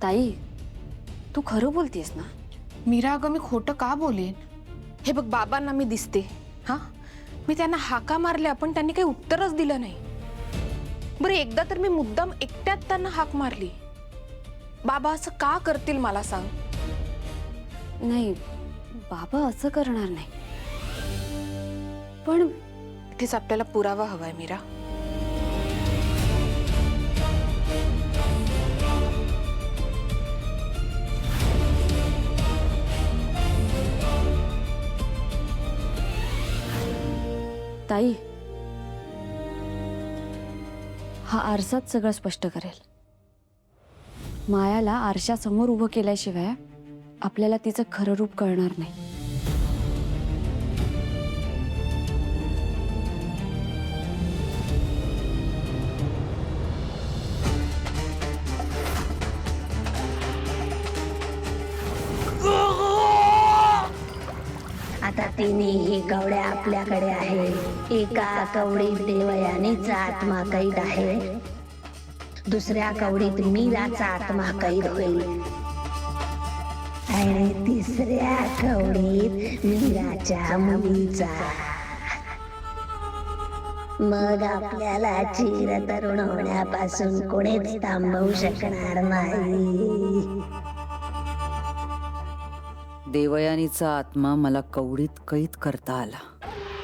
ताई, तू खरं बोलतेस ना? मीरा अगं, मी खोटं का बोलेन? हे बघ, बाबांना मी दिसते. हा, मी त्यांना हाका मारल्या पण त्यांनी काही उत्तरच दिलं नाही. बरं, एकदा तर मी मुद्दाम एकट्यात त्यांना हाक मारली. बाबा असं का करतील मला सांग? नाही, बाबा असं करणार नाही. पण इथेच आपल्याला पुरावा हवाय मीरा. ताई, हा आरसाच सगळं स्पष्ट करेल. मायाला आरशासमोर उभं केल्याशिवाय आपल्याला तिचं खरं रूप कळणार नाही. आता तिन्ही कवड्या आपल्याकडे आहे. एका कवडीत देवयानीचा आत्मा कैद आहे, दुसऱ्या कवडीत मीराचा आत्मा कैद होईल आणि तिसऱ्या कवडीत मीराच्या मुलीचा. मग आपल्याला चिरतरुण होण्यापासून कोणीच थांबवू शकणार नाही. देवयानीचा आत्मा मला कवडीत कैद करता आला.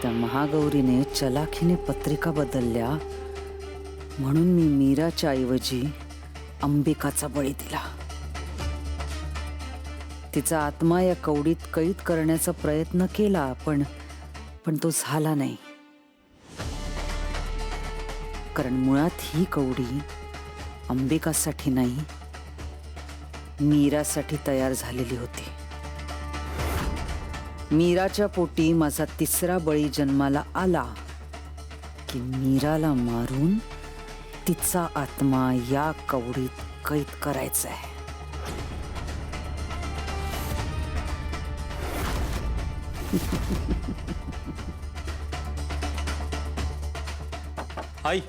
त्या महागौरीने चलाखीने पत्रिका बदलल्या म्हणून मी मीराच्या ऐवजी अंबिकाचा बळी दिला. तिचा आत्मा या कवडीत कैद करण्याचा प्रयत्न केला, पण तो झाला नाही. कारण मुळात ही कवडी अंबिकासाठी नाही, मीरासाठी तयार झालेली होती. मीराच्या पोटी माझा तिसरा बळी जन्माला आला की मीराला मारून तिचा आत्मा या कवडीत कैद करायचा आहे. आई,